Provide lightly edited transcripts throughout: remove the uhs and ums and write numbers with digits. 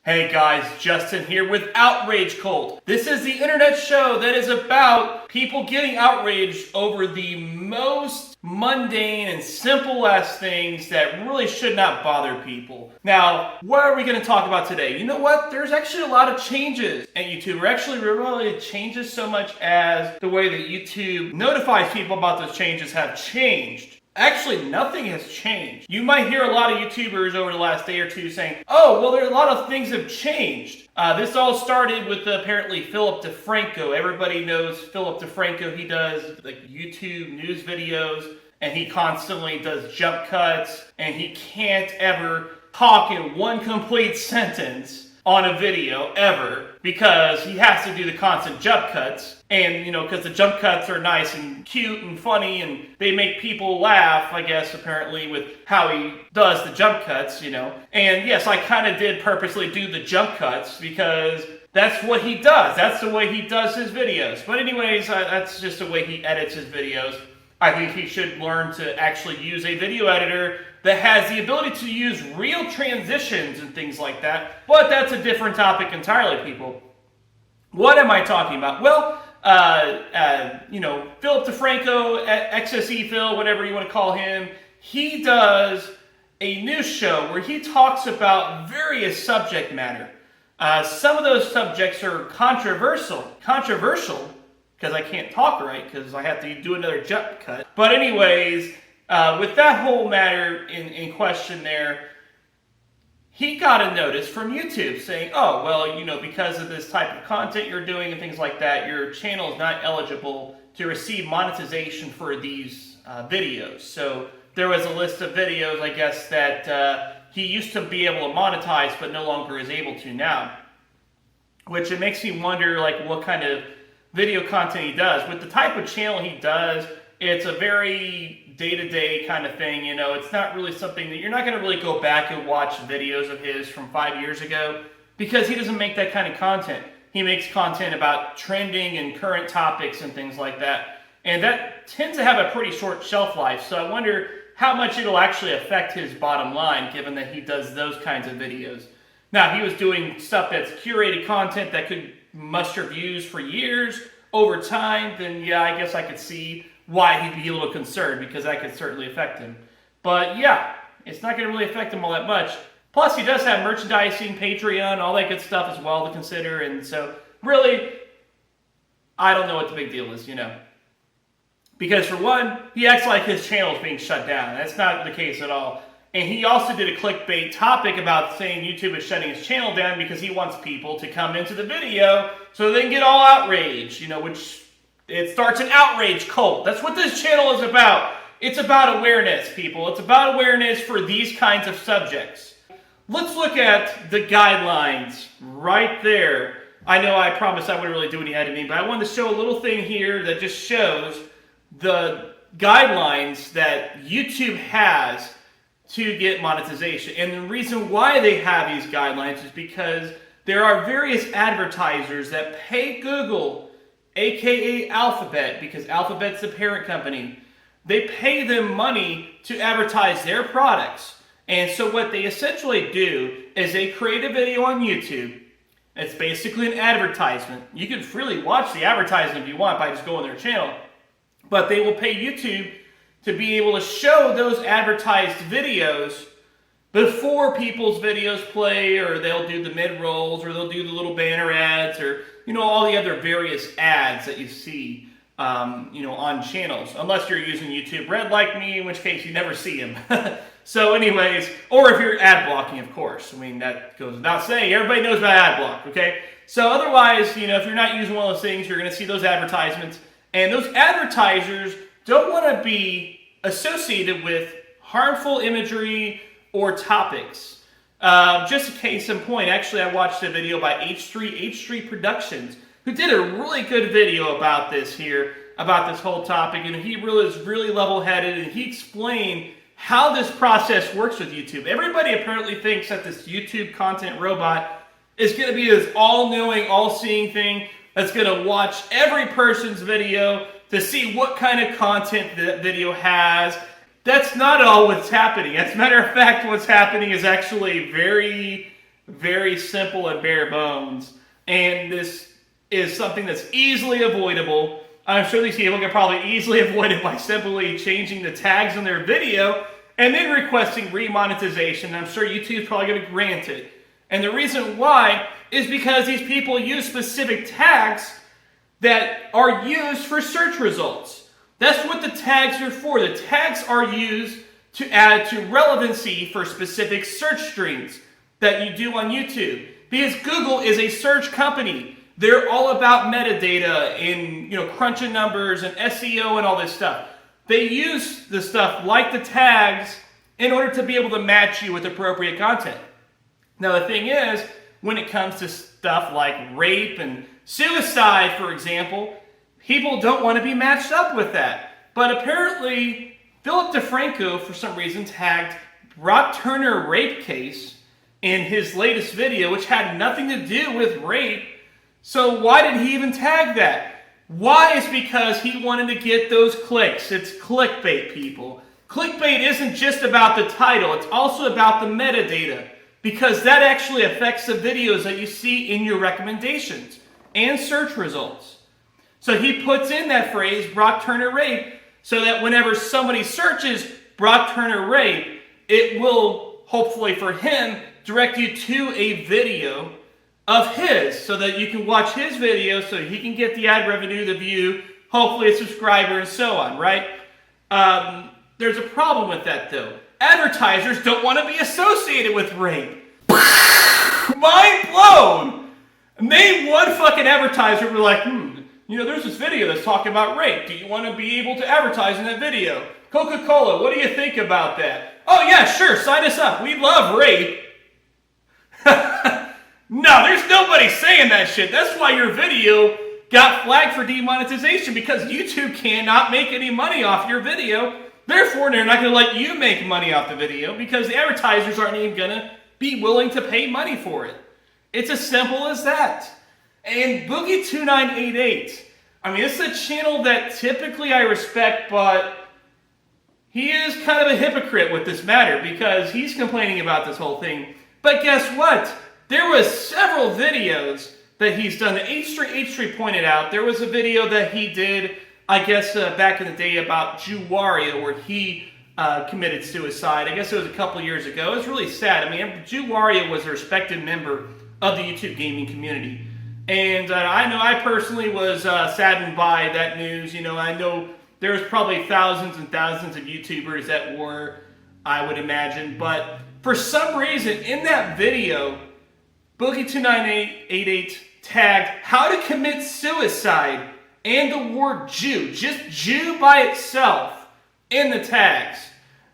Hey guys, Justin here with Outrage Cult. This is the internet show that is about people getting outraged over the most mundane and simple-ass things that really should not bother people. Now, what are we going to talk about today? You know what? There's actually a lot of changes at YouTube. Actually, really changes so much as the way that YouTube notifies people about those changes have changed. Actually, nothing has changed. You might hear a lot of YouTubers over the last day or two saying, oh, well, there are a lot of things have changed. This all started with apparently Philip DeFranco. Everybody knows Philip DeFranco. He does like YouTube news videos, and he constantly does jump cuts, and he can't ever talk in one complete sentence on a video ever because he has to do the constant jump cuts. And, you know, because the jump cuts are nice and cute and funny and they make people laugh, I guess, apparently, with how he does the jump cuts, you know. And yes, I kind of did purposely do the jump cuts because that's what he does. That's the way he does his videos. But anyways, that's just the way he edits his videos. I think he should learn to actually use a video editor that has the ability to use real transitions and things like that. But that's a different topic entirely, people. What am I talking about? Well, you know, Philip DeFranco, XSE Phil, whatever you want to call him, he does a news show where he talks about various subject matter. Some of those subjects are controversial, because I can't talk right, because I have to do another jump cut. But anyways, with that whole matter in question there, he got a notice from YouTube saying, oh, well, you know, because of this type of content you're doing and things like that, your channel is not eligible to receive monetization for these videos. So there was a list of videos, I guess, that he used to be able to monetize but no longer is able to now. Which it makes me wonder, like, what kind of video content he does. With the type of channel he does, it's a very day-to-day kind of thing, you know. It's not really something that you're not going to really go back and watch videos of his from 5 years ago because he doesn't make that kind of content. He makes content about trending and current topics and things like that. And that tends to have a pretty short shelf life, so I wonder how much it'll actually affect his bottom line given that he does those kinds of videos. Now, he was doing stuff that's curated content that could muster views for years over time, then yeah, I guess I could see why he'd be a little concerned because that could certainly affect him. But yeah, it's not going to really affect him all that much. Plus, he does have merchandising, Patreon, all that good stuff as well to consider. And so, really, I don't know what the big deal is, you know. Because for one, he acts like his channel is being shut down. That's not the case at all. And he also did a clickbait topic about saying YouTube is shutting his channel down because he wants people to come into the video so they can get all outraged, you know, which it starts an outrage cult. That's what this channel is about. It's about awareness, people. It's about awareness for these kinds of subjects. Let's look at the guidelines right there. I know I promised I wouldn't really do any editing, but I wanted to show a little thing here that just shows the guidelines that YouTube has to get monetization. And the reason why they have these guidelines is because there are various advertisers that pay Google, aka Alphabet, because Alphabet's the parent company. They pay them money to advertise their products. And so what they essentially do is they create a video on YouTube. It's basically an advertisement. You can freely watch the advertisement if you want by just going to their channel. But they will pay YouTube to be able to show those advertised videos before people's videos play, or they'll do the mid-rolls, or they'll do the little banner ads, or, you know, all the other various ads that you see, you know, on channels. Unless you're using YouTube Red like me, in which case you never see them. So anyways, or if you're ad blocking, of course. I mean, that goes without saying. Everybody knows about ad block, okay? So otherwise, you know, if you're not using one of those things, you're going to see those advertisements. And those advertisers don't want to be associated with harmful imagery or topics. Just a case in point, actually I watched a video by H3 Productions, who did a really good video about this here, about this whole topic, and he really is really level-headed, and he explained how this process works with YouTube. Everybody apparently thinks that this YouTube content robot is going to be this all-knowing, all-seeing thing that's going to watch every person's video to see what kind of content that video has. That's not all what's happening. As a matter of fact, what's happening is actually very, very simple and bare bones. And this is something that's easily avoidable. I'm sure these people can probably easily avoid it by simply changing the tags on their video and then requesting remonetization. I'm sure YouTube's probably going to grant it. And the reason why is because these people use specific tags that are used for search results. That's what the tags are for. The tags are used to add to relevancy for specific search strings that you do on YouTube. Because Google is a search company. They're all about metadata and crunching numbers and SEO and all this stuff. They use the stuff like the tags in order to be able to match you with appropriate content. Now the thing is, when it comes to stuff like rape and suicide, for example, people don't want to be matched up with that. But apparently, Philip DeFranco, for some reason, tagged Brock Turner rape case in his latest video, which had nothing to do with rape. So why did he even tag that? Why? Is because he wanted to get those clicks. It's clickbait, people. Clickbait isn't just about the title, it's also about the metadata, because that actually affects the videos that you see in your recommendations and search results. So he puts in that phrase, Brock Turner rape, so that whenever somebody searches Brock Turner rape, it will, hopefully for him, direct you to a video of his, so that you can watch his video, so he can get the ad revenue, the view, hopefully a subscriber, and so on, right? There's a problem with that, though. Advertisers don't want to be associated with rape. Mind blown! Name one fucking advertiser who be like, there's this video that's talking about rape. Do you want to be able to advertise in that video? Coca-Cola, what do you think about that? Oh yeah, sure, sign us up. We love rape. No, there's nobody saying that shit. That's why your video got flagged for demonetization, because YouTube cannot make any money off your video. Therefore, they're not going to let you make money off the video, because the advertisers aren't even going to be willing to pay money for it. It's as simple as that. And Boogie2988, this is a channel that typically I respect, but he is kind of a hypocrite with this matter, because he's complaining about this whole thing. But guess what? There was several videos that he's done. The H3 pointed out, there was a video that he did, I guess, back in the day about Jew Wario, where he committed suicide. I guess it was a couple years ago. It was really sad. Jew Wario was a respected member of the YouTube gaming community. And I know I personally was saddened by that news. I know there was probably thousands and thousands of YouTubers that were, I would imagine. But for some reason, in that video, Boogie2988 tagged how to commit suicide and the word Jew, just Jew by itself, in the tags.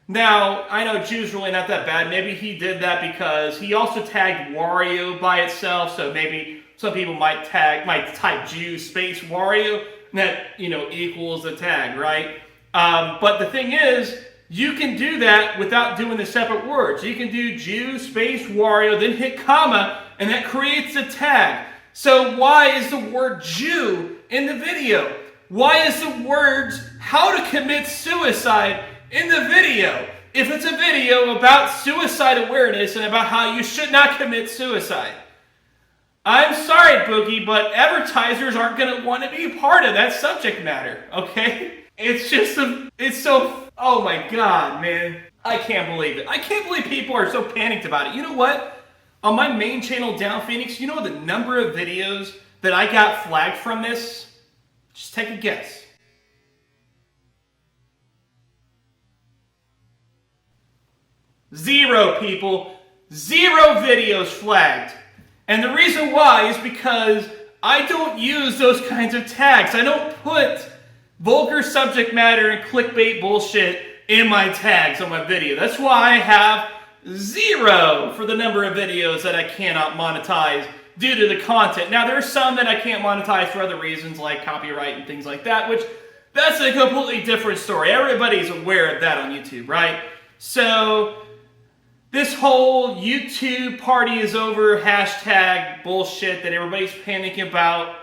Now, I know Jew's really not that bad. Maybe he did that because he also tagged Wario by itself, so maybe some people might type Jew space Wario, and that, equals the tag, right? But the thing is, you can do that without doing the separate words. You can do Jew space Wario, then hit comma, and that creates a tag. So why is the word Jew in the video? Why is the words how to commit suicide in the video? If it's a video about suicide awareness and about how you should not commit suicide. I'm sorry, Boogie, but advertisers aren't going to want to be part of that subject matter, okay? It's so, oh my God, man. I can't believe it. I can't believe people are so panicked about it. You know what? On my main channel, Down Phoenix, you know the number of videos that I got flagged from this? Just take a guess. 0, people. 0 videos flagged. And the reason why is because I don't use those kinds of tags. I don't put vulgar subject matter and clickbait bullshit in my tags on my video. That's why I have 0 for the number of videos that I cannot monetize due to the content. Now, there are some that I can't monetize for other reasons, like copyright and things like that, which that's a completely different story. Everybody's aware of that on YouTube, right? So this whole YouTube party is over hashtag bullshit that everybody's panicking about,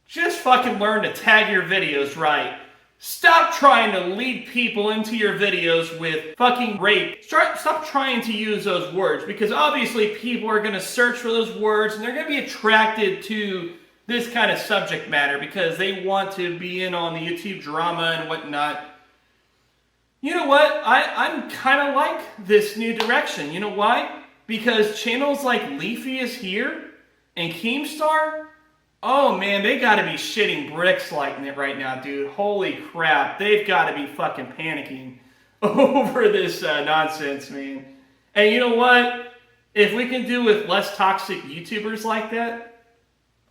just fucking learn to tag your videos right. Stop trying to lead people into your videos with fucking rape. Stop trying to use those words, because obviously people are going to search for those words and they're going to be attracted to this kind of subject matter because they want to be in on the YouTube drama and whatnot. You know what? I'm kind of like this new direction. You know why? Because channels like Leafy is here and Keemstar, oh man, they gotta be shitting bricks like it right now, dude. Holy crap, they've gotta be fucking panicking over this nonsense, man. And you know what? If we can do with less toxic YouTubers like that,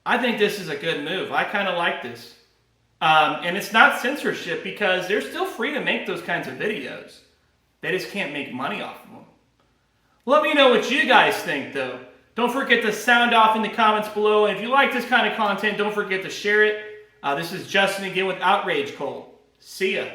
I think this is a good move. I kind of like this. And it's not censorship because they're still free to make those kinds of videos. They just can't make money off of them. Let me know what you guys think, though. Don't forget to sound off in the comments below. And if you like this kind of content, don't forget to share it. This is Justin again with Outrage Cold. See ya.